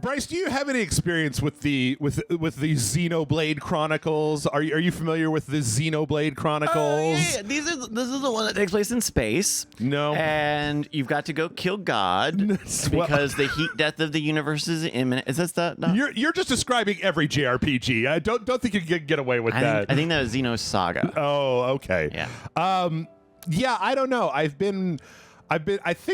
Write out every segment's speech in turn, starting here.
Bryce, do you have any experience with the Xenoblade Chronicles? Are you familiar with the Xenoblade Chronicles? Yeah. This is the one that takes place in space. No. And you've got to go kill God because the heat death of the universe is imminent. Is that no? You're just describing every JRPG. I don't think you can get away with that. I think that was Xeno's Saga. Oh, okay. Yeah. Yeah, I don't know. I think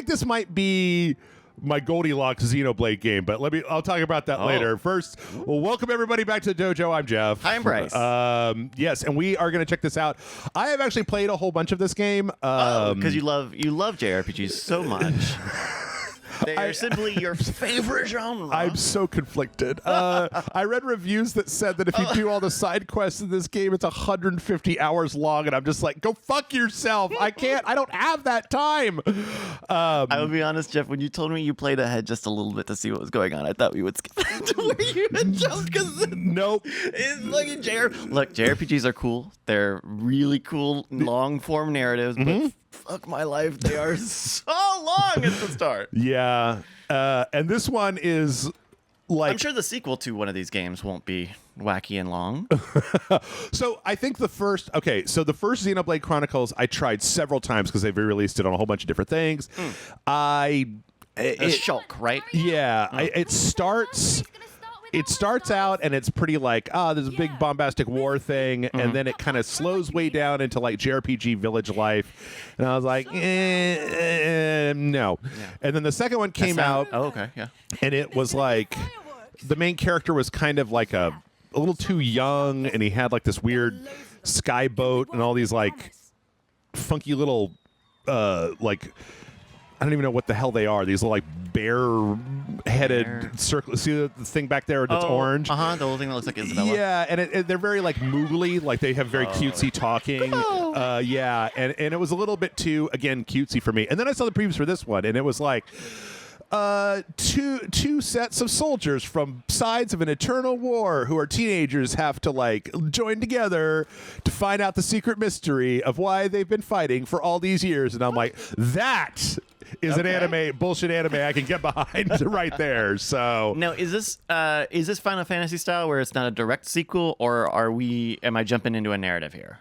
this might be my Goldilocks Xenoblade game, but I'll talk about that later. First, welcome everybody back to the Dojo. I'm Jeff. Hi, I'm Bryce. Yes, and we are going to check this out. I have actually played a whole bunch of this game. Because you love JRPGs so much. They are simply your favorite genre. I'm so conflicted. I read reviews that said that if you do all the side quests in this game, it's 150 hours long, and I'm just like, go fuck yourself. I don't have that time. I will be honest, Jeff, when you told me you played ahead just a little bit to see what was going on, I thought we would skip to where you had jumped because nope. It's like Look, JRPGs are cool. They're really cool long-form narratives, but fuck my life, they are so long at the start. Yeah. And this one is like... I'm sure the sequel to one of these games won't be wacky and long. So I think the first Xenoblade Chronicles I tried several times because they've released it on a whole bunch of different things. It's Shulk, right? Yeah. It starts out and it's pretty like, there's a big bombastic war thing, and then it kind of slows way down into like JRPG village life. And I was like, no. Yeah. And then the second one came out. Oh, okay, yeah. And it was like, the main character was kind of like a little too young, and he had like this weird sky boat and all these like funky little, like, I don't even know what the hell they are. These little like bear-headed circle. See the thing back there that's orange? The little thing that looks like Isabella. Yeah, and they're very like moogly. Like they have very cutesy talking. Yeah, and it was a little bit too, again, cutesy for me. And then I saw the previews for this one, and it was like two sets of soldiers from sides of an eternal war who are teenagers have to like join together to find out the secret mystery of why they've been fighting for all these years. And I'm like, that is an bullshit anime I can get behind right there. So now, is this Final Fantasy style where it's not a direct sequel, or am I jumping into a narrative here?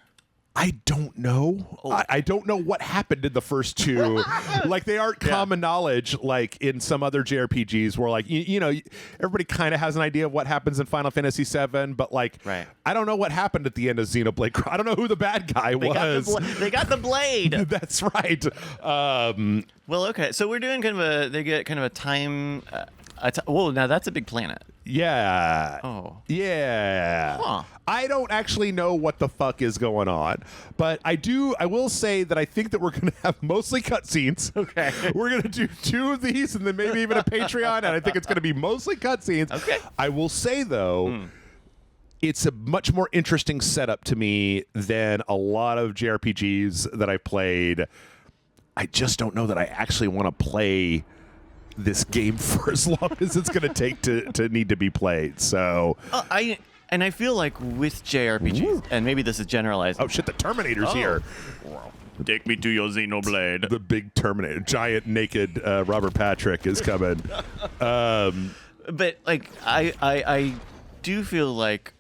I don't know. I don't know what happened in the first two. Like, they aren't common knowledge like in some other JRPGs where, like, you know, everybody kind of has an idea of what happens in Final Fantasy VII, but, like, I don't know what happened at the end of Xenoblade. I don't know who the bad guy was. They got the blade. That's right. Well, okay. So we're doing they get kind of a time... now that's a big planet. Yeah. Oh. Yeah. Huh. I don't actually know what the fuck is going on, but I will say that I think that we're going to have mostly cutscenes. Okay. We're going to do 2 of these and then maybe even a Patreon, and I think it's going to be mostly cutscenes. Okay. I will say, though, it's a much more interesting setup to me than a lot of JRPGs that I've played. I just don't know that I actually want to play this game for as long as it's going to take to need to be played. So I feel like with JRPGs, and maybe this is generalized. Oh shit, the Terminator's here. Take me to your Xenoblade. The big Terminator, giant naked Robert Patrick is coming. But like I do feel like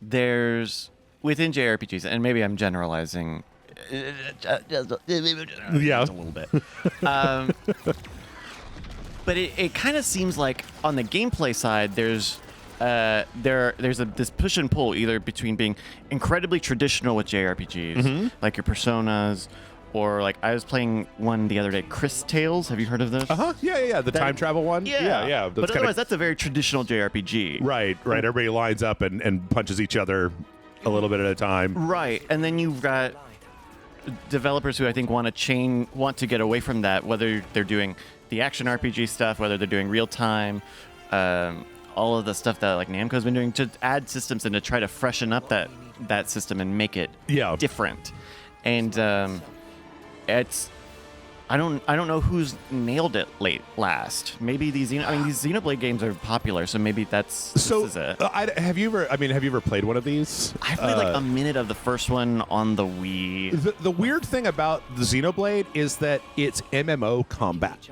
there's within JRPGs, and maybe I'm generalizing just a little bit. But it kind of seems like on the gameplay side, there's this push and pull either between being incredibly traditional with JRPGs, like your Personas, or like I was playing one the other day, Chris Tales. Have you heard of those? Yeah. The time travel one. Yeah. But otherwise, that's a very traditional JRPG. Right. Everybody lines up and punches each other a little bit at a time. Right, and then you've got developers who I think want to get away from that, whether they're doing the action RPG stuff, whether they're doing real time, all of the stuff that like Namco's been doing to add systems and to try to freshen up that system and make it different. And I don't know who's nailed it last. Maybe these Xenoblade games are popular, so maybe this is it. Have you ever played one of these? I played like a minute of the first one on the Wii. The weird thing about the Xenoblade is that it's MMO combat.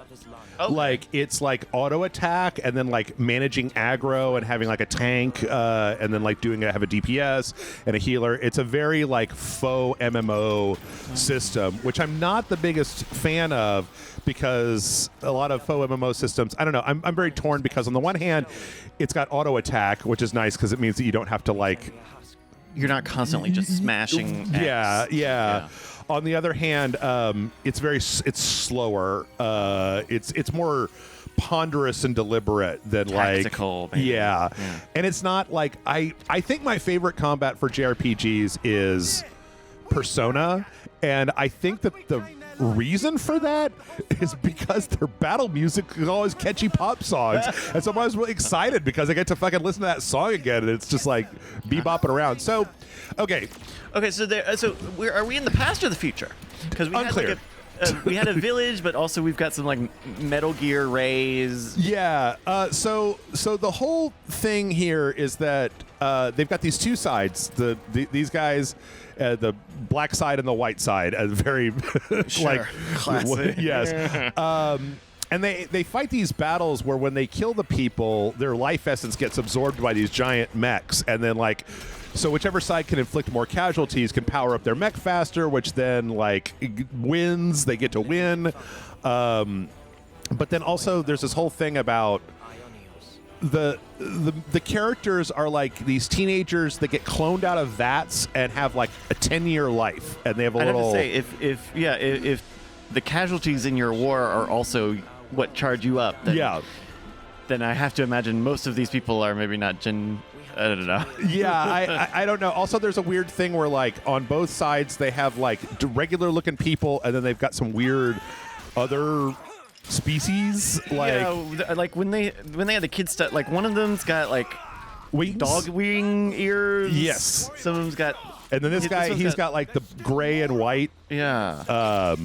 Okay. Like it's like auto attack and then like managing aggro and having like a tank and then like have a DPS and a healer. It's a very like faux MMO system, which I'm not the biggest fan of because a lot of faux MMO systems, I don't know, I'm very torn because on the one hand, it's got auto attack, which is nice because it means that you don't have to like... You're not constantly just smashing X. Yeah. On the other hand, it's slower. It's more ponderous and deliberate than tactical, like yeah. And it's not like I think my favorite combat for JRPGs is Persona, and I think that the reason for that is because their battle music is always catchy pop songs, and so I'm always really excited because I get to fucking listen to that song again, and it's just like bebopping around. So, okay, so are we in the past or the future? Because we unclear. we had a village, but also we've got some like Metal Gear Rays. Yeah. So the whole thing here is that they've got these two sides. These guys, the black side and the white side, very like classic. Yes. And they fight these battles where when they kill the people, their life essence gets absorbed by these giant mechs, and then like. So whichever side can inflict more casualties can power up their mech faster, which then like wins. They get to win. But then also there's this whole thing about the characters are like these teenagers that get cloned out of vats and have like a 10-year life, and they have a little. I'd have to say if the casualties in your war are also what charge you up, then I have to imagine most of these people are maybe not I don't know. Yeah, I don't know. Also, there's a weird thing where, like, on both sides, they have, like, regular-looking people, and then they've got some weird other species. Like, yeah, like when they had the kids stuff, like, one of them's got, like, wings? Dog wing ears. Yes. Some of them's got... And then this guy, he's got, like, the gray and white. Yeah.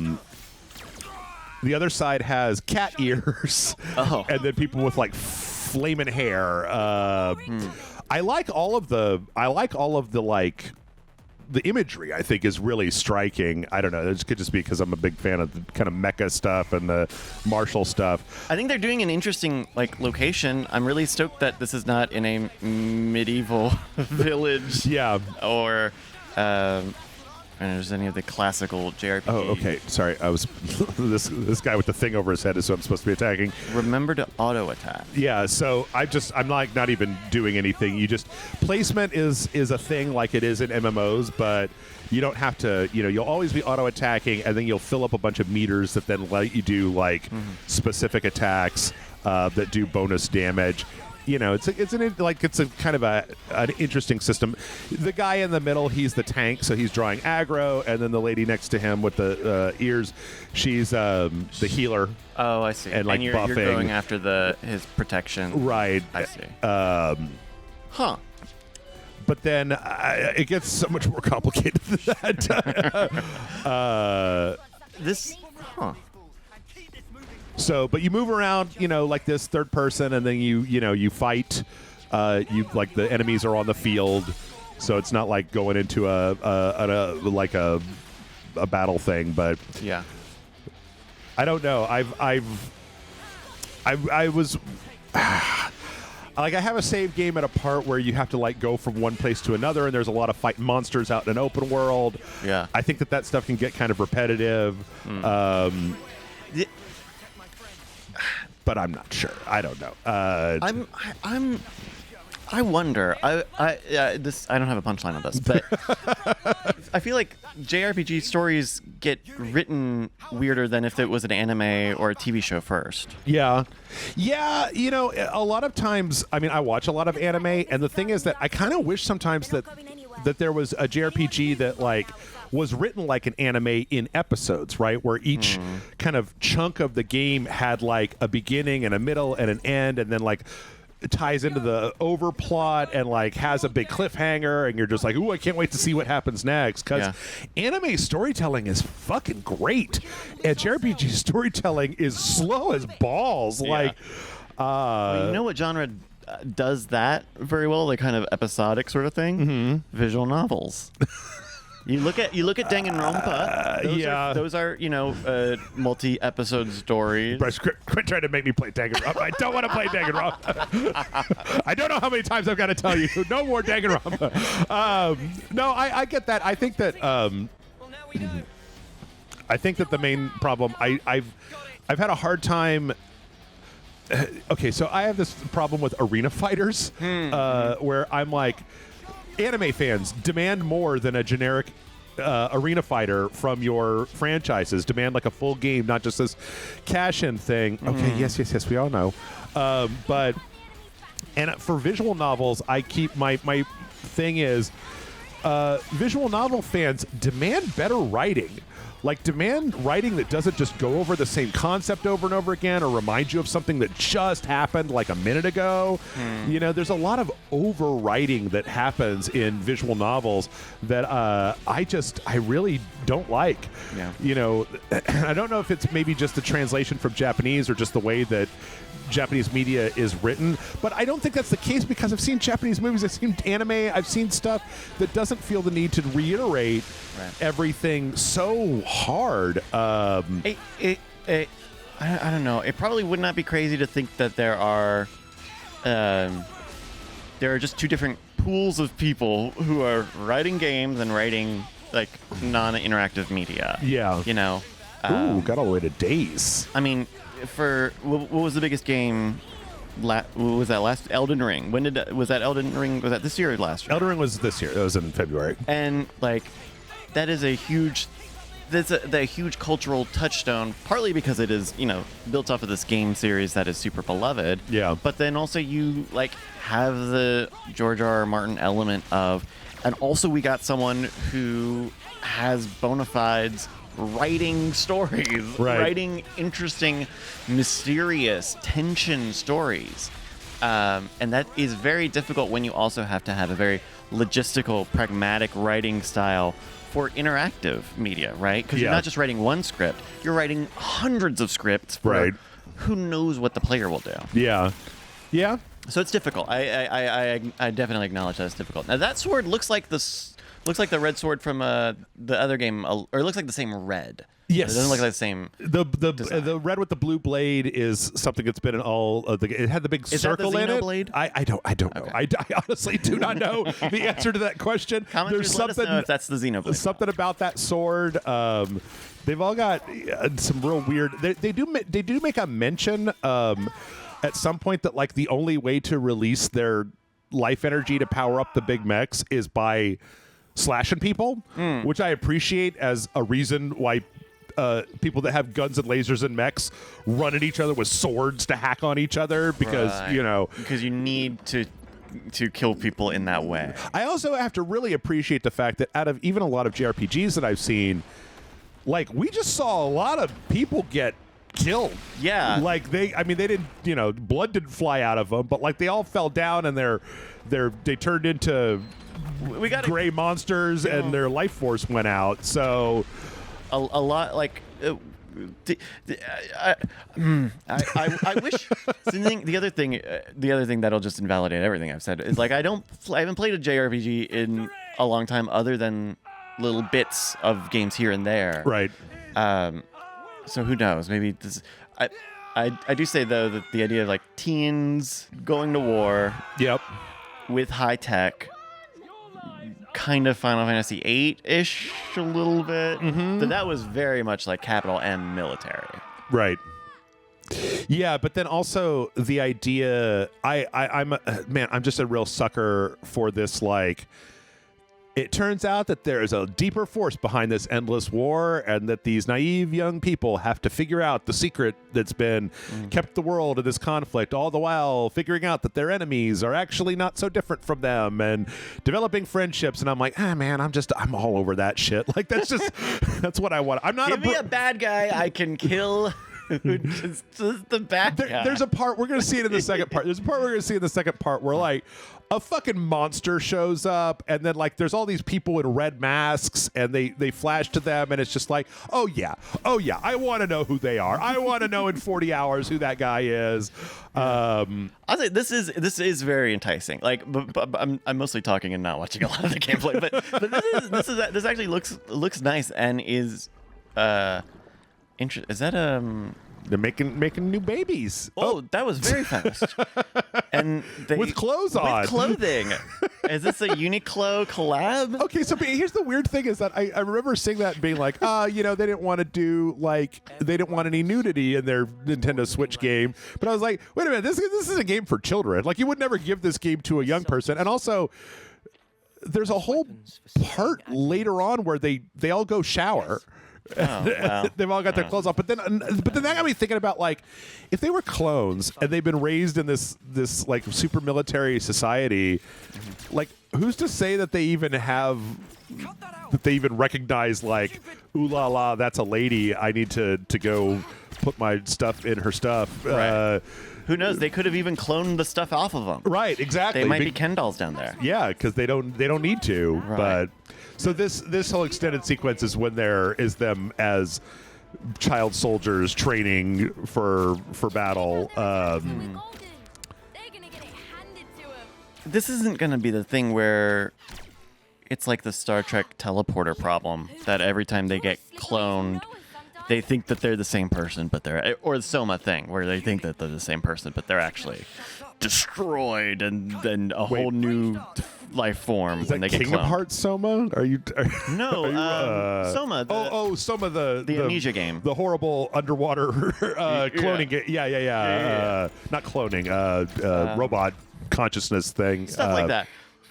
The other side has cat ears. Oh. And then people with, like, flaming hair. I like all of the like the imagery. I think is really striking. I don't know. It could just be because I'm a big fan of the kind of mecha stuff and the martial stuff. I think they're doing an interesting like location. I'm really stoked that this is not in a medieval village. Yeah. Or and there's any of the classical JRPGs. Oh, okay. Sorry, I was this guy with the thing over his head is who I'm supposed to be attacking. Remember to auto attack. Yeah, so I'm like not even doing anything. You just placement is a thing like it is in MMOs, but you don't have to. You'll always be auto attacking, and then you'll fill up a bunch of meters that then let you do like specific attacks that do bonus damage. It's a kind of an interesting system. The guy in the middle, he's the tank, so he's drawing aggro, and then the lady next to him with the ears, she's the healer. Oh, I see. And like you're buffing. You're going after his protection. Right. I see. Huh. But then it gets so much more complicated than that. Huh. So, but you move around, like this third person, and then you fight. You like the enemies are on the field, so it's not like going into a battle thing. But yeah, I don't know. I was like I have a save game at a part where you have to like go from one place to another, and there's a lot of fight monsters out in an open world. Yeah, I think that stuff can get kind of repetitive. But I'm not sure. I don't know. I wonder. I don't have a punchline on this, but I feel like JRPG stories get written weirder than if it was an anime or a TV show first. Yeah. A lot of times, I watch a lot of anime, and the thing is that I kind of wish sometimes that there was a JRPG that like was written like an anime in episodes, right? Where each kind of chunk of the game had like a beginning and a middle and an end, and then like ties into the overplot and like has a big cliffhanger, and you're just like, ooh, I can't wait to see what happens next, because anime storytelling is fucking great, and JRPG storytelling is slow as balls. Like, well, you know what genre does that very well? The kind of episodic sort of thing. Visual novels. You look at Danganronpa. Those are multi-episode stories. Bryce, quit trying to make me play Danganronpa. I don't want to play Danganronpa. I don't know how many times I've got to tell you. No more Danganronpa. No, I get that. I think that the main problem I've had a hard time. Okay, so I have this problem with arena fighters, where I'm like, anime fans demand more than a generic arena fighter from your franchises. Demand like a full game, not just this cash-in thing. Okay, yes, we all know. But for visual novels, I keep my thing is visual novel fans demand better writing. Like, demand writing that doesn't just go over the same concept over and over again or remind you of something that just happened like a minute ago. There's a lot of overwriting that happens in visual novels that I really don't like. I don't know if it's maybe just the translation from Japanese or just the way that Japanese media is written, but I don't think that's the case, because I've seen Japanese movies, I've seen anime, I've seen stuff that doesn't feel the need to reiterate everything so hard. I don't know. It probably would not be crazy to think that there are just two different pools of people who are writing games and writing like non-interactive media. Ooh, got all the way to Days. I mean, what was the biggest game? What was that last? Elden Ring. Was that Elden Ring? Was that this year or last year? Elden Ring was this year. It was in February. And like, that is a huge cultural touchstone. Partly because it is built off of this game series that is super beloved. Yeah. But then also you like have the George R.R. Martin element of, and also we got someone who has bona fides writing stories, writing interesting, mysterious, tension stories. And that is very difficult when you also have to have a very logistical, pragmatic writing style for interactive media, right? Because you're not just writing one script, you're writing hundreds of scripts for who knows what the player will do. Yeah. So it's difficult. I definitely acknowledge that it's difficult. Now that sword looks like the red sword from the other game, or it looks like the same red. Yes, it doesn't look like the same. The red with the blue blade is something that's been in all of the. It had the big circle in it. Xenoblade? I don't know. I honestly do not know the answer to that question. There's something. Let us know if that's the Xenoblade. Something about that sword. They've all got some real weird. They do make a mention at some point that like the only way to release their life energy to power up the big mechs is by slashing people, which I appreciate as a reason why people that have guns and lasers and mechs run at each other with swords to hack on each other, because because you need to kill people in that way. I also have to really appreciate the fact that out of even a lot of JRPGs that I've seen, like, we just saw a lot of people get killed. Yeah. Like they didn't, blood didn't fly out of them, but like they all fell down and they turned into gray monsters and their life force went out. So a lot like I wish the other thing that'll just invalidate everything I've said is like I haven't played a JRPG in a long time other than little bits of games here and there. Right. So who knows? Maybe this. I do say though that the idea of like teens going to war. Yep. With high tech. Kind of Final Fantasy VIII-ish a little bit. But that was very much like capital M military. Right. Yeah, but then also the idea I'm just a real sucker for this, like, it turns out that there is a deeper force behind this endless war, and that these naive young people have to figure out the secret that's been kept the world in this conflict, all the while figuring out that their enemies are actually not so different from them and developing friendships. And I'm like, man, I'm all over that shit. Like, that's just, that's what I want. I'm not Give me a bad guy I can kill just the bad guy. There's a part we're gonna see it in the second part. There's a part we're gonna see in the second part where like a fucking monster shows up, and then like there's all these people in red masks, and they flash to them, and it's just like, oh yeah, I want to know who they are. I want to know in 40 hours who that guy is. I'll say this is very enticing. Like, but I'm mostly talking and not watching a lot of the gameplay. But this actually looks nice and is interesting. Is that They're making new babies. Oh, that was very fast. And with clothes on. With clothing. Is this a Uniqlo collab? Okay, so here's the weird thing is that I remember seeing that and being like, they didn't want to do they didn't want any nudity in their Nintendo Switch game. But I was like, wait a minute, this is a game for children. Like, you would never give this game to a young person. And also, there's a whole part later on where they all go shower. Oh, wow. They've all got their clothes off, but then that got me thinking about like if they were clones and they've been raised in this like super military society, like who's to say that they even recognize like, ooh la la, that's a lady, I need to go put my stuff in her stuff. Right. Who knows? They could have even cloned the stuff off of them. Right, exactly. They might be Ken dolls down there. Yeah, because they don't need to. Right. But so this whole extended sequence is when there is them as child soldiers training for battle. This isn't going to be the thing where it's like the Star Trek teleporter problem that every time they get cloned, they think that they're the same person, but they're, or the Soma thing where they think that they're the same person, but they're actually destroyed and then a whole new life form is when that they get Kingdom cloned. Hearts Soma? No, Soma. Soma, the Amnesia game, the horrible underwater cloning game. Yeah. Not cloning, robot consciousness thing. Stuff like that.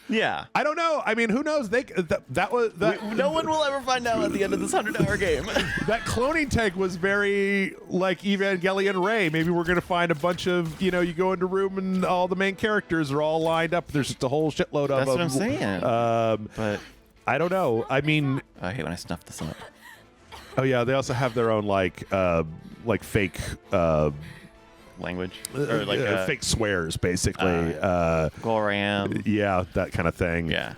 Yeah. I don't know. I mean, who knows? No one will ever find out at the end of this 100-hour game. That cloning tech was very like Evangelion Ray. Maybe we're going to find a bunch of, you go into a room and all the main characters are all lined up. There's just a whole shitload of them. That's what I'm saying. But I don't know. I mean, I hate when I snuff this up. Oh yeah, they also have their own like fake language or like fake swears, basically. Goram. Yeah, that kind of thing. Yeah.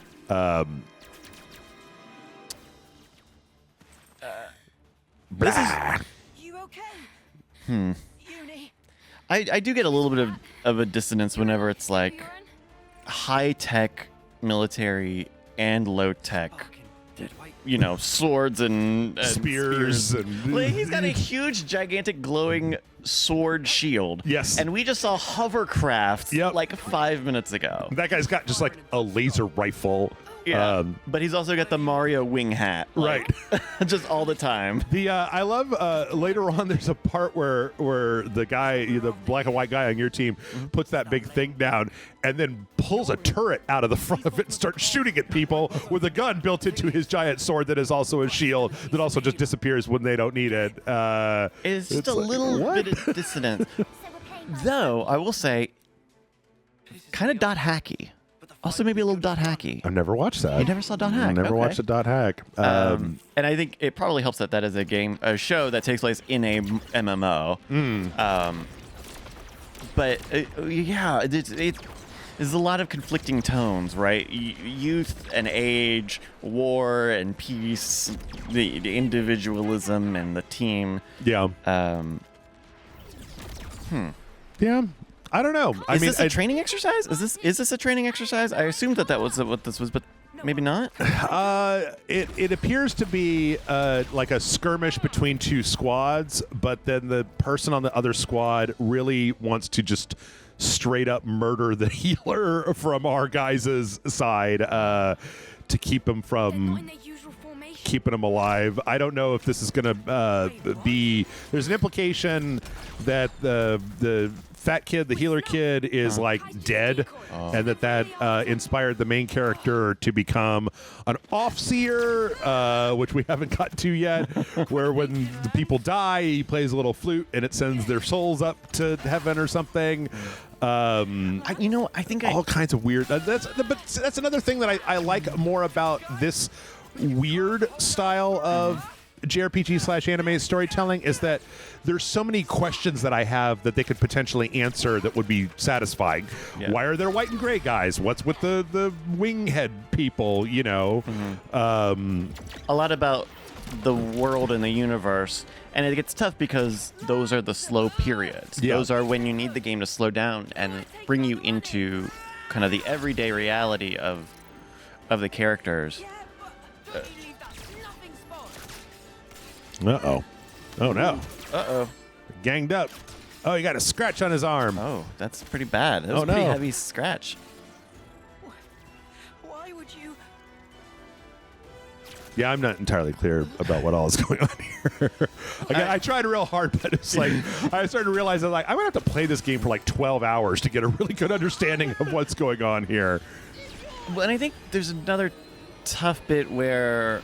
This is. You okay? Uni. I do get a little bit of a dissonance whenever it's like high tech military and low tech. Swords and spears. And like, he's got a huge, gigantic, glowing sword shield. Yes. And we just saw hovercraft like 5 minutes ago. That guy's got just like a laser rifle. Yeah. But he's also got the Mario wing hat. Right. Just all the time. I love later on there's a part where the guy, the black and white guy on your team, puts that big thing down and then pulls a turret out of the front of it and starts shooting at people with a gun built into his giant sword that is also a shield that also just disappears when they don't need it. It's just a little bit of dissonance. Though, I will say, kind of dot hacky. Also, maybe a little dot hacky. I've never watched that. You never saw dot hack? I never watched a dot hack. And I think it probably helps that is a show that takes place in a MMO. But there's a lot of conflicting tones, right? Youth and age, war and peace, the individualism and the team. Yeah. Yeah. I don't know. Is this a training exercise? Is this a training exercise? I assumed that was what this was, but maybe not. It appears to be like a skirmish between two squads, but then the person on the other squad really wants to just straight up murder the healer from our guys' side to keep him from keeping him alive. I don't know if this is going to be. There's an implication that the fat kid, the healer kid, is like dead, and that inspired the main character to become an off-seer, which we haven't got to yet, where when the people die, he plays a little flute and it sends their souls up to heaven or something. I think all kinds of weird. But that's another thing that I like more about this weird style of JRPG/anime storytelling is that there's so many questions that I have that they could potentially answer that would be satisfying. Yeah. Why are there white and gray guys? What's with the wing head people? You know, A lot about the world and the universe, and it gets tough because those are the slow periods. Yeah. Those are when you need the game to slow down and bring you into kind of the everyday reality of the characters. Yeah, but don't leave that nothing spot. Uh-oh. Oh, no. Uh-oh. Ganged up. Oh, he got a scratch on his arm. Oh, that's pretty bad. That was Oh, a pretty no. heavy scratch. Why would you? Yeah, I'm not entirely clear about what all is going on here. Again, I tried real hard, but it's like I started to realize that I'm going to have to play this game for like 12 hours to get a really good understanding of what's going on here. Well, and I think there's another tough bit where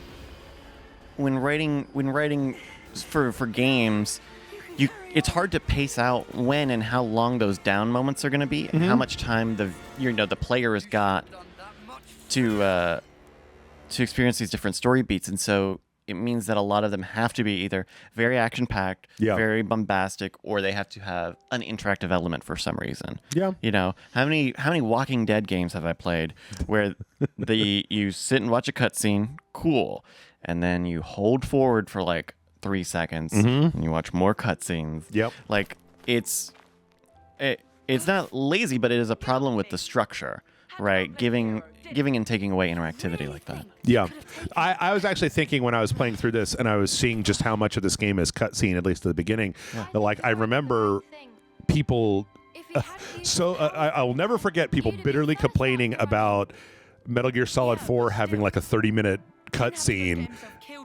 when writing for games, it's hard to pace out when and how long those down moments are going to be, and how much time the player has got to experience these different story beats. And so it means that a lot of them have to be either very action-packed, Yeah. very bombastic, or they have to have an interactive element for some reason. Yeah. You know, how many Walking Dead games have I played where you sit and watch a cutscene, cool, and then you hold forward for like 3 seconds and you watch more cutscenes. Yep. Like it's not lazy, but it is a problem with the structure, right? Giving and taking away interactivity like that. Yeah. I was actually thinking when I was playing through this and I was seeing just how much of this game is cutscene, at least at the beginning, that like I remember people... I'll never forget people bitterly complaining about Metal Gear Solid 4 having like a 30-minute cutscene.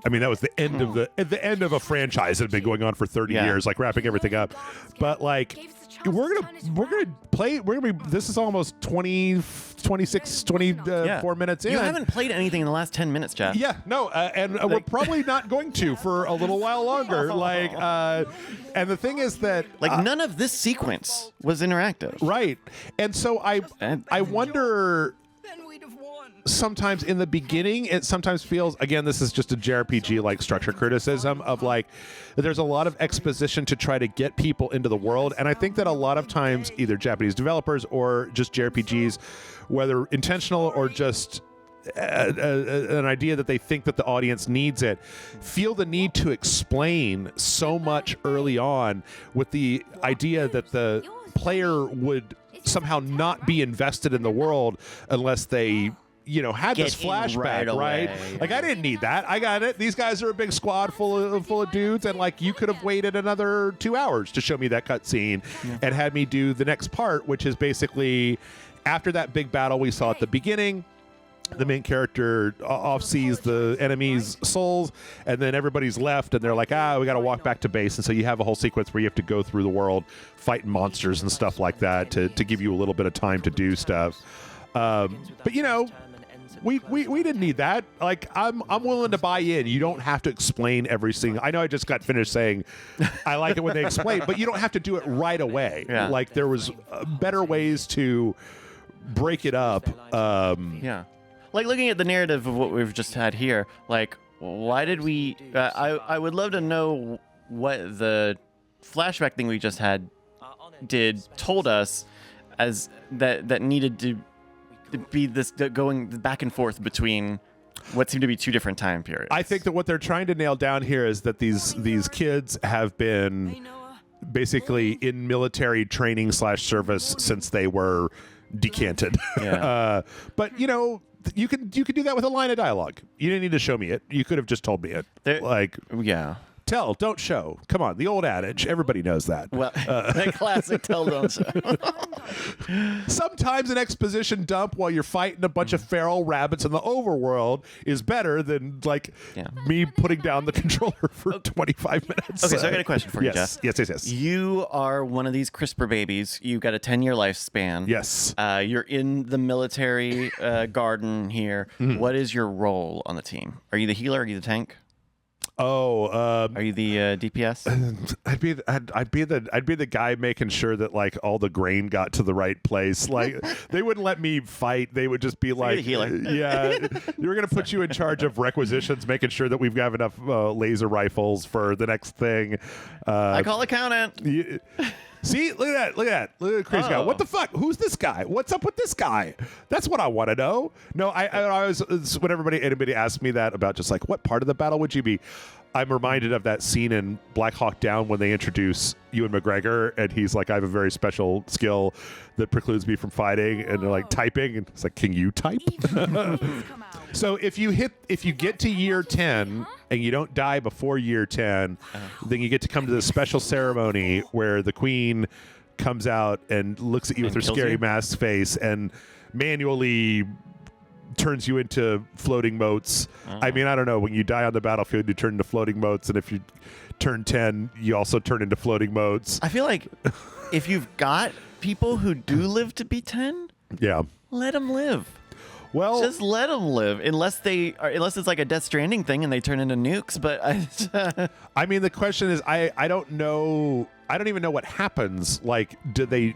I mean, that was the end of the end of a franchise that had been going on for 30 years, like wrapping everything up. But like, we're gonna play. This is almost 24 minutes in. You haven't played anything in the last 10 minutes, Jeff. Yeah, no, and we're probably not going to for a little while longer. Like, and the thing is that none of this sequence was interactive, right? And so I wonder. Then we'd have won. Sometimes in the beginning, it sometimes feels, again, this is just a JRPG like structure criticism of like, there's a lot of exposition to try to get people into the world. And I think that a lot of times either Japanese developers or just JRPGs, whether intentional or just an idea that they think that the audience needs it, feel the need to explain so much early on with the idea that the player would somehow not be invested in the world unless they had this flashback, right? Like, I didn't need that. I got it. These guys are a big squad full of dudes, and like, you could have waited another 2 hours to show me that cutscene and had me do the next part, which is basically after that big battle we saw at the beginning. The main character off-sees the enemy's souls, and then everybody's left, and they're like, we got to walk back to base. And so you have a whole sequence where you have to go through the world, fighting monsters and stuff like that to give you a little bit of time to do stuff. But we didn't need that. Like, I'm willing to buy in. You don't have to explain every single. I know I just got finished saying I like it when they explain, but you don't have to do it right away. Yeah. Like, there was better ways to break it up. Like, looking at the narrative of what we've just had here, like, why did we... I would love to know what the flashback thing we just had told us as that needed to be this going back and forth between what seemed to be two different time periods. I think that what they're trying to nail down here is that these kids have been basically in military training / service since they were decanted. Yeah. But you could do that with a line of dialogue. You didn't need to show me it. You could have just told me it. Yeah. Tell, don't show. Come on, the old adage. Everybody knows that. Well, that classic tell, don't show. Sometimes an exposition dump while you're fighting a bunch of feral rabbits in the overworld is better than me putting down the controller for 25 minutes. Okay, so I got a question for you, Jeff. Yes. You are one of these CRISPR babies. You've got a 10-year lifespan. Yes. You're in the military garden here. What is your role on the team? Are you the healer? Are you the tank? Oh, Are you the DPS? I'd be the guy making sure that like all the grain got to the right place. Like they wouldn't let me fight. They would just be like, the healer. Yeah, you were gonna put you in charge of requisitions, making sure that we've got enough laser rifles for the next thing. I call accountant. See, look at that. Look at the crazy guy. What the fuck? Who's this guy? What's up with this guy? That's what I want to know. No, I was when anybody asks me that about just like what part of the battle would you be, I'm reminded of that scene in Black Hawk Down when they introduce Ewan McGregor and he's like, I have a very special skill that precludes me from fighting, and they're like typing, and it's like, can you type? So if you get to year 10 and you don't die before year 10, then you get to come to this special ceremony where the queen comes out and looks at you with her scary mask face and manually turns you into floating motes. I mean, I don't know. When you die on the battlefield, you turn into floating motes, and if you turn 10, you also turn into floating motes. I feel like if you've got people who do live to be 10, yeah, let them live. Well, just let them live, unless it's like a Death Stranding thing and they turn into nukes. But I mean, the question is, I don't know. I don't even know what happens. Like, do they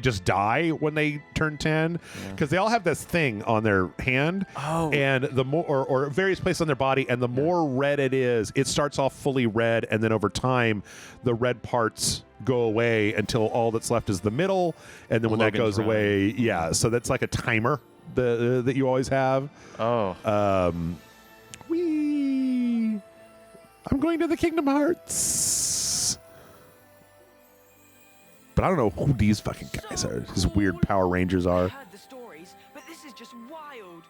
just die when they turn 10? Because they all have this thing on their hand, and the more or various places on their body, and the more red it is, it starts off fully red, and then over time, the red parts go away until all that's left is the middle, and then when that goes away, so that's like a timer that you always have. I'm going to the Kingdom Hearts. But I don't know who these fucking guys are. These weird Power Rangers are. I heard the stories, but this is just wild.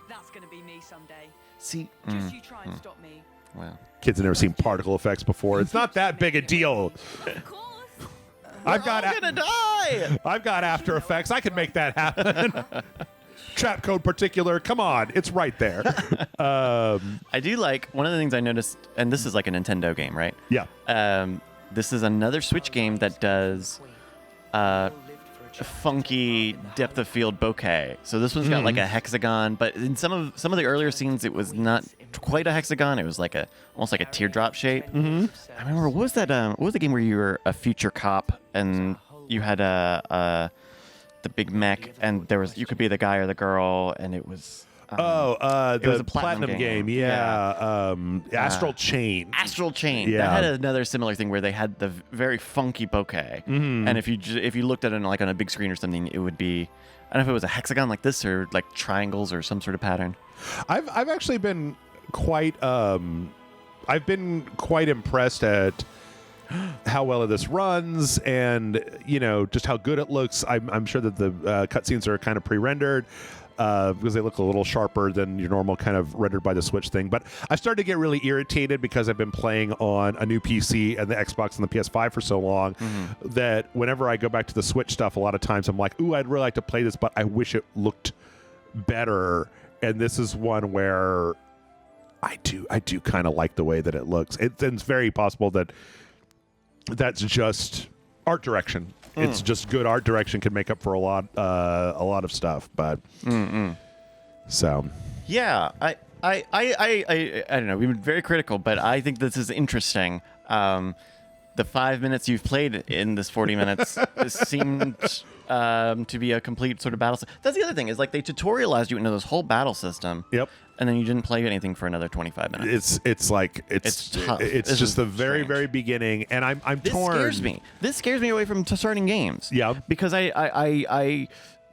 That's gonna be me someday. See, Just you try and stop me. well, Kids have never seen particle effects before. It's not that big a deal. Of course. I've got gonna die. I've got After Effects. I can make that happen. Trap code particular. Come on, it's right there. I do like one of the things I noticed, and this is like a Nintendo game, right? Yeah. This is another Switch game that does funky depth of field bokeh. So this one's got like a hexagon, but in some of the earlier scenes, it was not quite a hexagon. It was like almost like a teardrop shape. I remember, what was that? What was the game where you were a future cop and you had the big mech, and you could be the guy or the girl, and it was. It was a platinum game. Yeah. Astral Chain. Astral Chain. Yeah. That had another similar thing where they had the very funky bokeh, and if you looked at it like on a big screen or something, it would be, I don't know if it was a hexagon like this or like triangles or some sort of pattern. I've actually been quite impressed at how well this runs, and just how good it looks. I'm sure that the cutscenes are kind of pre-rendered. Because they look a little sharper than your normal kind of rendered by the Switch thing. But I've started to get really irritated because I've been playing on a new PC and the Xbox and the PS5 for so long that whenever I go back to the Switch stuff, a lot of times I'm like, ooh, I'd really like to play this, but I wish it looked better. And this is one where I do kind of like the way that it looks. It's very possible that that's just art direction. It's just good art direction can make up for a lot of stuff, but so yeah, I don't know. We've been very critical, but I think this is interesting. The 5 minutes you've played in this 40 minutes seemed to be a complete sort of battle. That's the other thing, is like they tutorialized you into this whole battle system. Yep. And then you didn't play anything for another 25 minutes. It's tough. It's just the very very beginning, and I'm torn. This scares me away from starting games. Yeah. Because I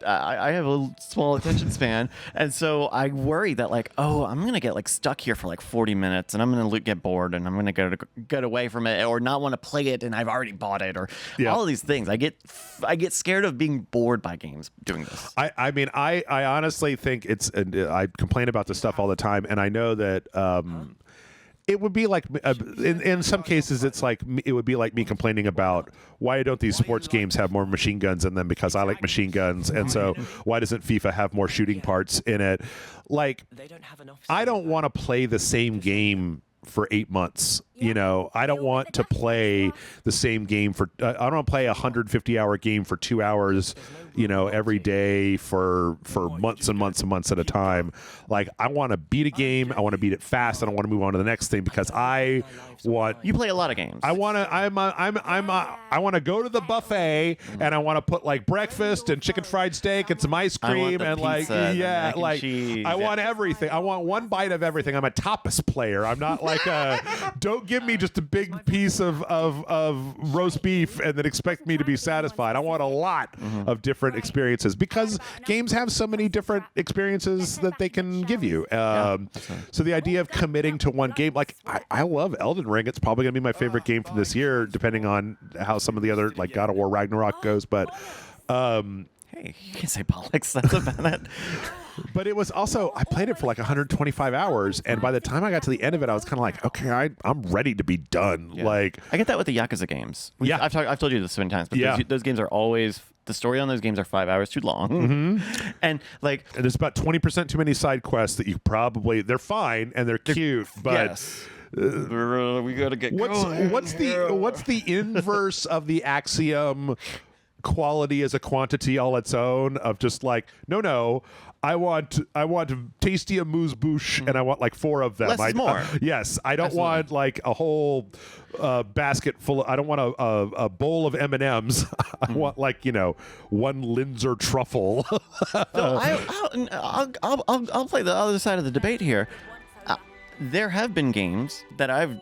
have a small attention span, and so I worry that like, I'm gonna get like stuck here for like 40 minutes, and I'm gonna get bored, and I'm gonna get away from it, or not want to play it, and I've already bought it, or all of these things. I get scared of being bored by games doing this. I mean, I honestly think I complain about this stuff all the time, and I know that it would be like in some cases it's like it would be like me complaining about why don't these sports games have more machine guns in them, because I like machine guns, and so why doesn't FIFA have more shooting parts in it? Like, I don't want to play the same game for 8 months You know, I don't want to play the same game for. I don't want to play a 150-hour game for 2 hours, you know, every day for months and months and months at a time. Like, I want to beat a game. I want to beat it fast, and I want to move on to the next thing because I want. You play a lot of games. I want to. I want to go to the buffet and I want to put like breakfast and chicken fried steak and some ice cream and like mac and like cheese. I want everything. I want one bite of everything. I'm a tapas player. I'm not like a. Don't give me just a big piece of roast beef and then expect me to be satisfied. I want a lot of different experiences because games have so many different experiences that they can give you. So the idea of committing to one game, like I love Elden Ring. It's probably going to be my favorite game from this year, depending on how some of the other like God of War Ragnarok goes. But hey, you can say bollocks. That's about it. But it was also, I played it for like 125 hours, and by the time I got to the end of it, I was kind of like, okay, I'm ready to be done. Yeah. Like, I get that with the Yakuza games. Yeah. I've told you this so many times, but Yeah. those games are always, the story on those games are 5 hours too long. And like, and there's about 20% too many side quests that you probably, they're fine and they're cute, but yes. We gotta get going. what's the inverse of the axiom quality as a quantity all its own of just like no I want tasty amuse bouche and I want like 4 of them. Less is more. Yes, I don't want like a whole basket full of, I don't want a bowl of M&Ms. I want like, you know, 1 Linzer truffle. So I'll play the other side of the debate here. There have been games that I've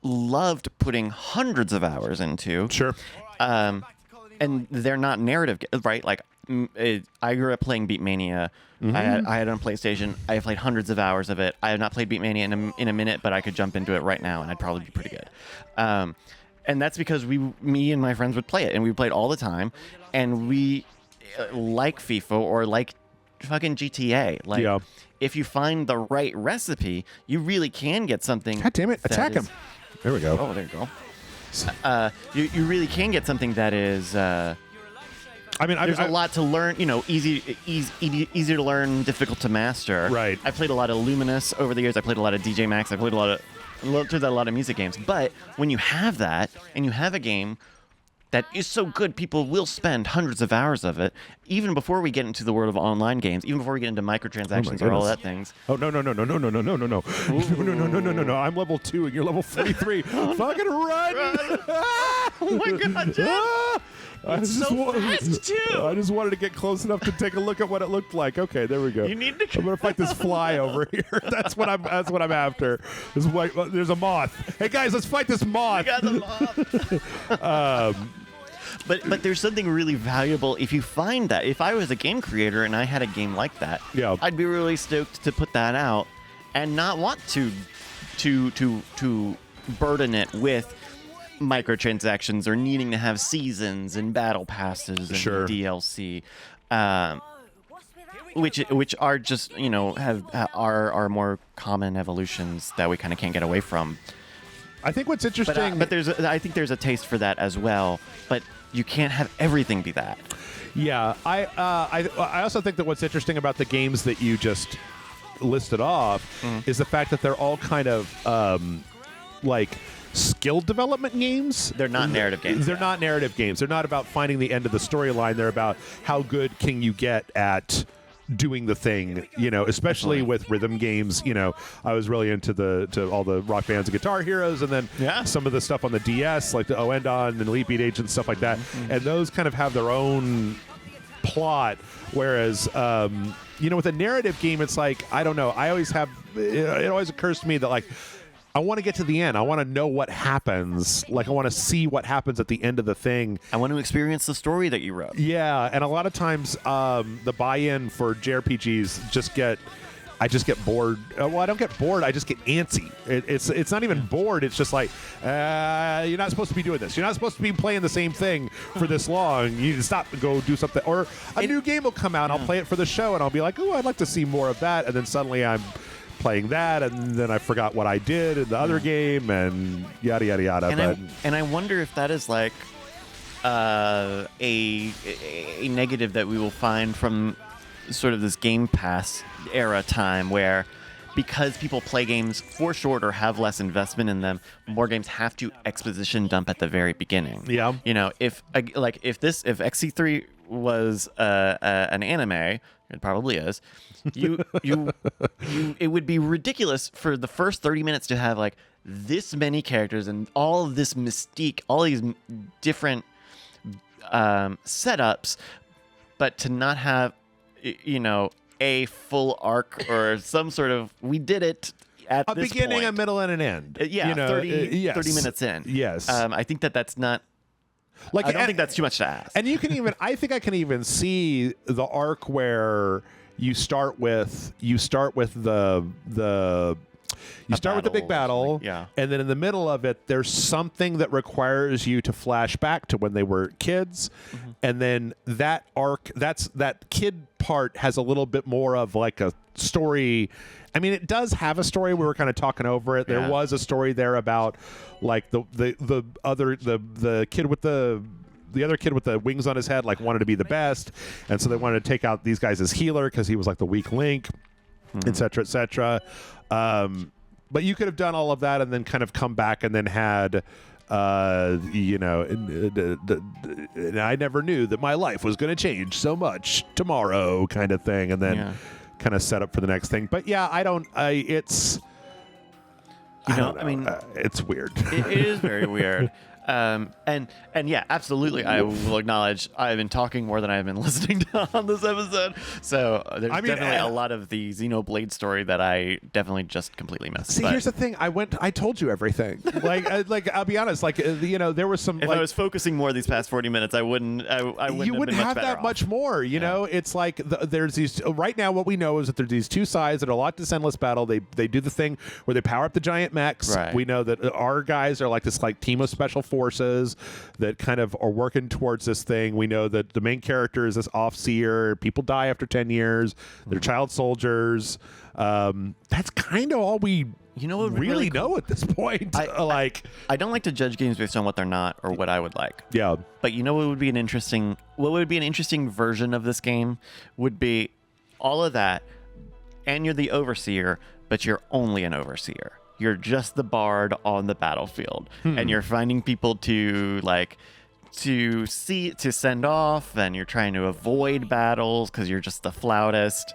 loved putting hundreds of hours into. Sure. And they're not narrative, right? Like, I grew up playing Beatmania. I had it on PlayStation. I have played hundreds of hours of it. I have not played Beatmania in a minute, but I could jump into it right now, and I'd probably be pretty good. And that's because me and my friends would play it, and we played all the time. And we like FIFA or like fucking GTA. Like, Yeah. if you find the right recipe, you really can get something. God damn it, that attack is- him. There we go. Oh, there you go. You really can get something that is. I mean, There's a lot to learn. You know, easy to learn, difficult to master. Right. I played a lot of Luminous over the years. I played a lot of DJ Max. I played a lot of music games. But when you have that, and you have a game that is so good, people will spend hundreds of hours of it, even before we get into the world of online games, even before we get into microtransactions or all that things. Oh no! No! I'm level 2 and you're level 43. Fucking run! Oh my God, Jeff! It's so fast too. I just wanted to get close enough to take a look at what it looked like. Okay, there we go. You need to. I'm gonna fight this fly over here. That's what I'm after. There's a moth. Hey guys, let's fight this moth. We got the moth. But there's something really valuable if you find that. If I was a game creator and I had a game like that, Yeah. I'd be really stoked to put that out and not want to burden it with microtransactions or needing to have seasons and battle passes and Sure. DLC, which are just, you know, are more common evolutions that we kind of can't get away from. I think what's interesting, But I think there's a taste for that as well. But you can't have everything be that. yeah, I also think that what's interesting about the games that you just listed off is the fact that they're all kind of like skill development games. They're not narrative games. They're not narrative games. They're not about finding the end of the storyline. They're about how good can you get at doing the thing, you know, especially with rhythm games. You know, I was really into all the Rock Bands and Guitar Heroes, and then some of the stuff on the DS, like the Oendon and Elite Beat Agent, stuff like that. And those kind of have their own plot, whereas you know, with a narrative game, it's like, I don't know, it always occurs to me that like, I want to get to the end. I want to know what happens. Like, I want to see what happens at the end of the thing. I want to experience the story that you wrote. Yeah, and a lot of times the buy-in for JRPGs I just get bored. Well, I don't get bored. I just get antsy. It's not even bored. It's just like, you're not supposed to be doing this. You're not supposed to be playing the same thing for this long. You need to stop and go do something. Or a new game will come out. I'll play it for the show, and I'll be like, oh, I'd like to see more of that. And then suddenly I'm playing that, and then I forgot what I did in the other game, and yada, yada, yada. And I wonder if that is like a negative that we will find from sort of this Game Pass era time where because people play games for short or have less investment in them, more games have to exposition dump at the very beginning. Yeah. You know, if XC3 was an anime, it probably is. It would be ridiculous for the first 30 minutes to have like this many characters and all of this mystique, all these different setups, but to not have, you know, a full arc or some sort of we did it at A this beginning, point. a middle, and an end. Yeah, you know, 30 minutes in. Yes. I think that's not. Like, I don't think that's too much to ask. And you can even, I think I can even see the arc where you start with the big battle, like, yeah. and then in the middle of it, there's something that requires you to flash back to when they were kids, and then that arc, that kid part has a little bit more of like a story. I mean, it does have a story. We were kind of talking over it. There Yeah. was a story there about like the kid with the other kid with the wings on his head like wanted to be the best, and so they wanted to take out these guys as healer because he was like the weak link, et cetera, et cetera. But you could have done all of that and then kind of come back and then had you know, and I never knew that my life was going to change so much tomorrow kind of thing, and then kind of set up for the next thing. But yeah, it's, You know, I don't know. I mean, it's weird. It is very weird. And yeah, absolutely. I will acknowledge I've been talking more than I've been listening to on this episode. So there's definitely a lot of the Xenoblade story that I definitely just completely missed. See, here's the thing. I told you everything. like I'll be honest. Like, you know, there was some. If like, I was focusing more these past 40 minutes, I wouldn't. You wouldn't have that much more. You know, it's like there's these. Right now, what we know is that there's these two sides that are locked to endless battle. They do the thing where they power up the giant mechs. Right. We know that our guys are like this like team of special forces that kind of are working towards this thing. We know that the main character is this off-seer. People die after 10 years. They're child soldiers. That's kind of all we really know at this point. I don't like to judge games based on what they're not or what I would like. Yeah. But you know what would be an interesting version of this game would be all of that, and you're the overseer, but you're only an overseer. You're just the bard on the battlefield, and you're finding people to send off, and you're trying to avoid battles because you're just the flautist.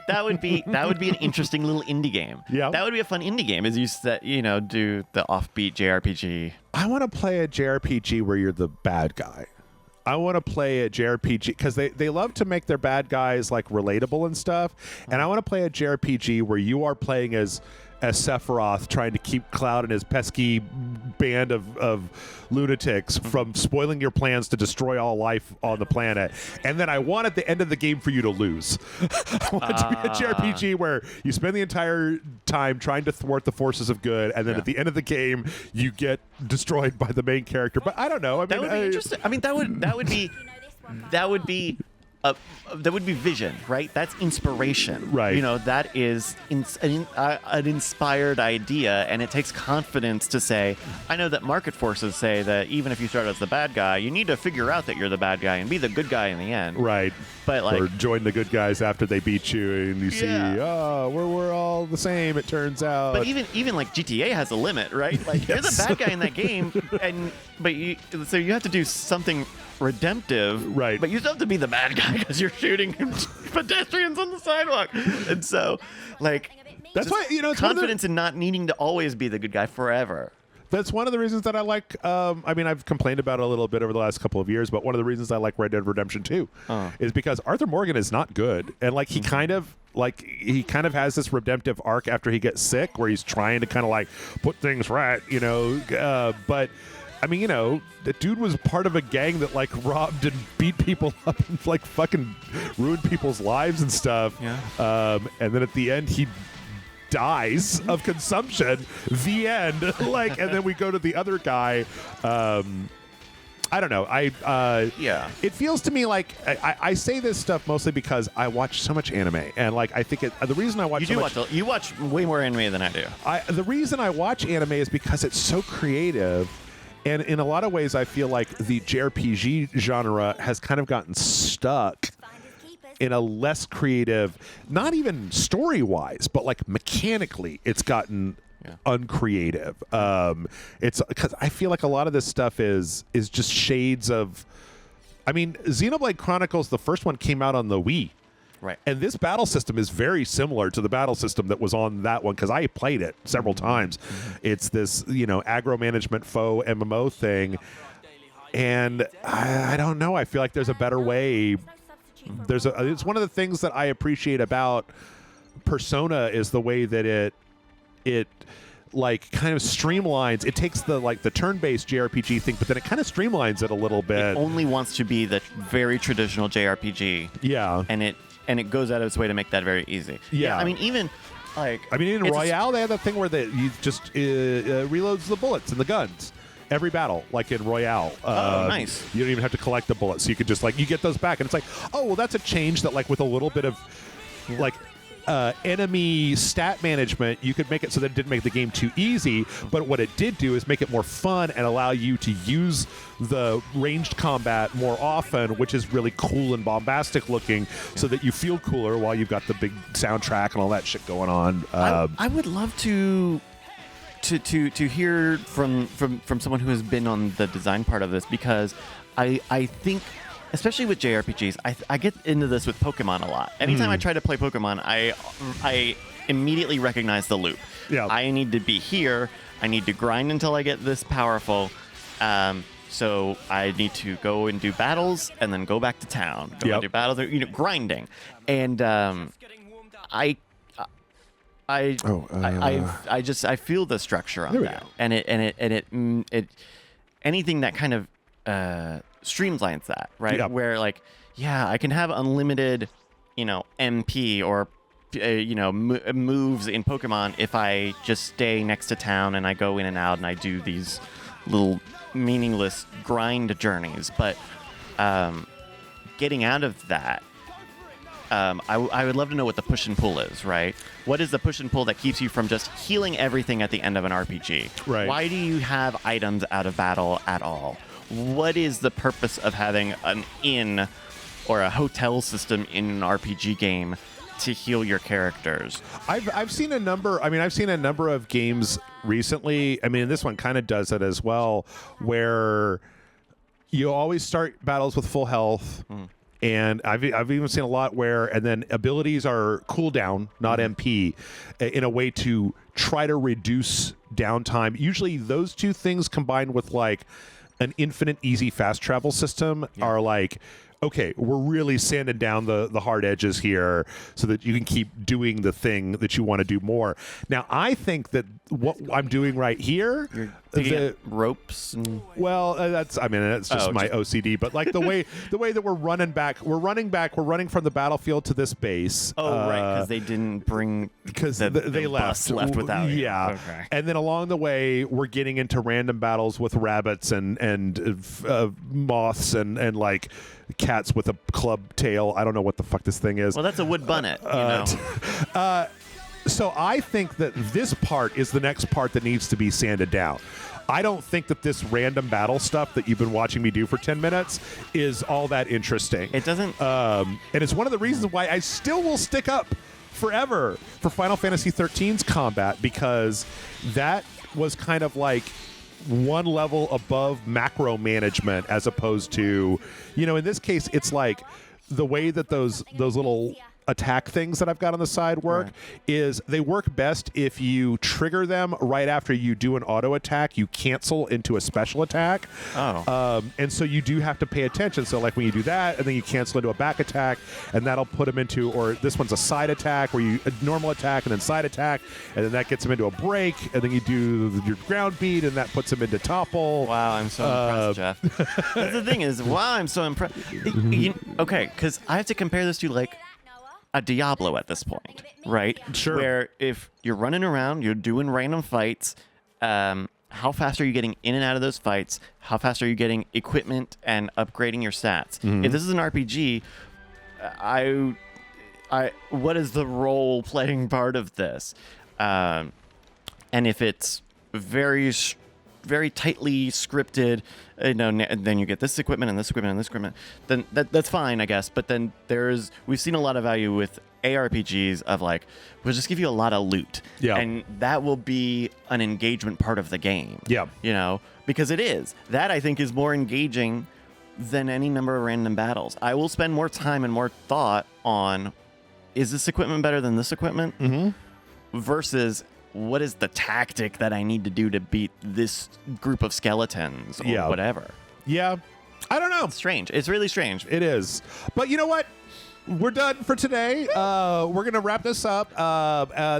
That would be an interesting little indie game. Yeah, that would be a fun indie game. As you do the offbeat JRPG. I want to play a JRPG where you're the bad guy. I want to play a JRPG because they love to make their bad guys like relatable and stuff. And I want to play a JRPG where you are playing as Sephiroth, trying to keep Cloud and his pesky band of lunatics from spoiling your plans to destroy all life on the planet. And then I want at the end of the game for you to lose. I want it to be a JRPG where you spend the entire time trying to thwart the forces of good, and then at the end of the game you get destroyed by the main character. But I don't know. I mean, that would be interesting. I mean, that would be vision, right? That's inspiration, right? You know, that is an inspired idea, and it takes confidence to say, I know that market forces say that even if you start as the bad guy, you need to figure out that you're the bad guy and be the good guy in the end, right? But like, or join the good guys after they beat you, and you see, we're all the same. It turns out. But even like GTA has a limit, right? Like you're the bad guy in that game, so you have to do something redemptive, right? But you still have to be the bad guy because you're shooting pedestrians on the sidewalk, and so like that's why it's confidence in not needing to always be the good guy forever. That's one of the reasons that I like. I mean, I've complained about it a little bit over the last couple of years, but one of the reasons I like Red Dead Redemption 2 is because Arthur Morgan is not good, and like he kind of has this redemptive arc after he gets sick, where he's trying to kind of like put things right, but. I mean, the dude was part of a gang that like robbed and beat people up and like fucking ruined people's lives and stuff. Yeah. And then at the end, he dies of consumption. The end. And then we go to the other guy. I don't know. It feels to me like I say this stuff mostly because I watch so much anime, and like I think the reason I watch you watch way more anime than I do. The reason I watch anime is because it's so creative. And in a lot of ways, I feel like the JRPG genre has kind of gotten stuck in a less creative, not even story-wise, but like mechanically, it's gotten uncreative. It's because I feel like a lot of this stuff is just shades of. I mean, Xenoblade Chronicles, the first one came out on the Wii. Right. And this battle system is very similar to the battle system that was on that one because I played it several times. It's this, aggro management faux MMO thing. And I don't know. I feel like there's a better way. It's one of the things that I appreciate about Persona is the way that it like kind of streamlines. It takes the turn-based JRPG thing, but then it kind of streamlines it a little bit. It only wants to be the very traditional JRPG. Yeah. And it goes out of its way to make that very easy. Yeah. I mean, even in Royale, they have that thing where you just reloads the bullets and the guns. Every battle, like in Royale. Nice. You don't even have to collect the bullets. So you could just, you get those back. And it's like, oh, well, that's a change that, with a little bit of, enemy stat management, you could make it so that it didn't make the game too easy. But what it did do is make it more fun and allow you to use the ranged combat more often, which is really cool and bombastic looking, so that you feel cooler while you've got the big soundtrack and all that shit going on. I would love to hear from someone who has been on the design part of this, because I think, especially with JRPGs, I get into this with Pokemon a lot. Anytime I try to play Pokemon, I immediately recognize the loop. Yeah. I need to be here. I need to grind until I get this powerful. So I need to go and do battles and then go back to town. Go and do battles, grinding. And I feel the structure on that, and it anything that kind of streamlines that, right? Yep. Where I can have unlimited, MP or moves in Pokemon if I just stay next to town and I go in and out and I do these little meaningless grind journeys. But getting out of that. I would love to know what the push and pull is, right? What is the push and pull that keeps you from just healing everything at the end of an RPG? Right. Why do you have items out of battle at all? What is the purpose of having an inn or a hotel system in an RPG game to heal your characters? I've seen a number. I mean, I've seen a number of games recently. I mean, this one kind of does it as well, where you always start battles with full health. And I've even seen a lot where, and then abilities are cooldown, not MP, in a way to try to reduce downtime. Usually those two things combined with an infinite easy fast travel system are okay, we're really sanding down the hard edges here so that you can keep doing the thing that you want to do more. Now, I think that what I'm doing right here, the ropes and that's just my OCD, but the way that we're running from the battlefield to this base. Right, because they didn't bring they left without you. Yeah. Okay. And then along the way, we're getting into random battles with rabbits and moths and cats with a club tail. I don't know what the fuck this thing is. Well, that's a wood bunnet, So I think that this part is the next part that needs to be sanded down. I don't think that this random battle stuff that you've been watching me do for 10 minutes is all that interesting. It doesn't... and it's one of the reasons why I still will stick up forever for Final Fantasy XIII's combat, because that was kind of one level above macro management, as opposed to, in this case, it's the way that those little attack things that I've got on the side work is they work best if you trigger them right after you do an auto attack. You cancel into a special attack. And so you do have to pay attention. So when you do that and then you cancel into a back attack, and that'll put them into, or this one's a side attack where you a normal attack and then side attack, and then that gets them into a break, and then you do your ground beat and that puts them into topple. Wow, I'm so impressed, Jeff. That's the thing is, wow, I'm so impressed. Okay, because I have to compare this to a Diablo at this point, right? Sure. Where if you're running around, you're doing random fights, how fast are you getting in and out of those fights? How fast are you getting equipment and upgrading your stats? If this is an RPG, what is the role-playing part of this? And if it's very very tightly scripted, and then you get this equipment and this equipment and this equipment, then that's fine, I guess. But then we've seen a lot of value with ARPGs of like, we'll just give you a lot of loot. Yeah. And that will be an engagement part of the game. Yeah. Because it is. That, I think, is more engaging than any number of random battles. I will spend more time and more thought on, is this equipment better than this equipment? Versus, what is the tactic that I need to do to beat this group of skeletons or whatever? Yeah. I don't know. It's strange. It's really strange. It is. But you know what? We're done for today. We're going to wrap this up.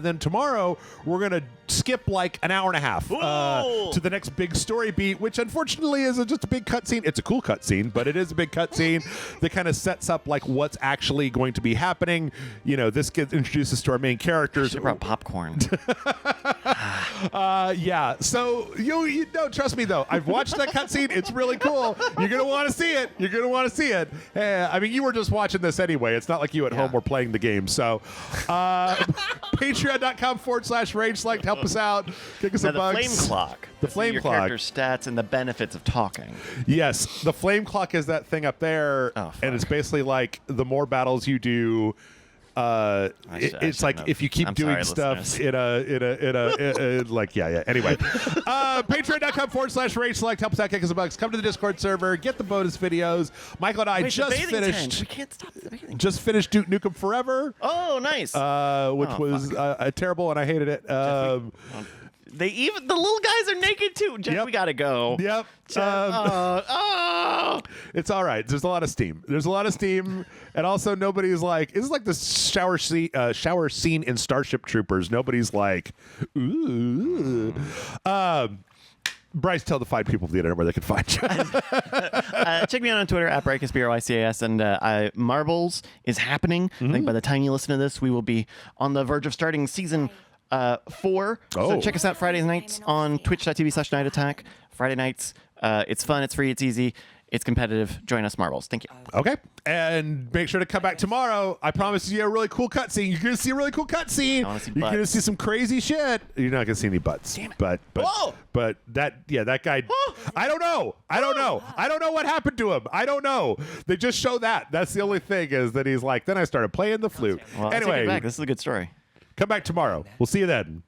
Then tomorrow, we're going to skip like an hour and a half to the next big story beat, which unfortunately is just a big cutscene. It's a cool cutscene, but it is a big cutscene that kind of sets up like what's actually going to be happening. This gets introduces to our main characters. I brought popcorn. Yeah. So you don't trust me though. I've watched that cutscene. It's really cool. You're gonna want to see it. You're gonna want to see it. I mean, you were just watching this anyway. It's not like you at home were playing the game. So, Patreon.com/RageSelect. Help us out. Kick us Now, some bucks. flame clock. The flame your clock. character's stats and the benefits of talking. Yes, the flame clock is that thing up there, and it's basically like the more battles you do. It's like if you keep doing stuff in a like anyway, patreon.com/RageSelect. Help us out, kick us a bucks. Come to the Discord server, get the bonus videos. Michael and I just finished. We can't stop the bathing Just finished Duke Nukem Forever. Oh, nice. Which was terrible, and I hated it. The little guys are naked too. Jeff, we gotta go. Yep. It's all right. There's a lot of steam. And also nobody's like, this is like the shower scene in Starship Troopers. Nobody's like, ooh. Bryce, tell the fine people of the internet where they can find you. Check me out on Twitter at Brycas, BRYCAS, and Marbles is happening. I think by the time you listen to this, we will be on the verge of starting season 4. So check us out Friday nights on twitch.tv/Night Attack. Friday nights. It's fun. It's free. It's easy. It's competitive. Join us, Marbles. Thank you. Okay. And make sure to come back tomorrow. I promise you a really cool cutscene. You're going to see a really cool cutscene. You're going to see some crazy shit. You're not going to see any butts. Damn it. But that guy. I don't know. I don't know what happened to him. I don't know. They just show that. That's the only thing is that he's like, then I started playing the flute. Well, anyway, I take it back. This is a good story. Come back tomorrow. We'll see you then.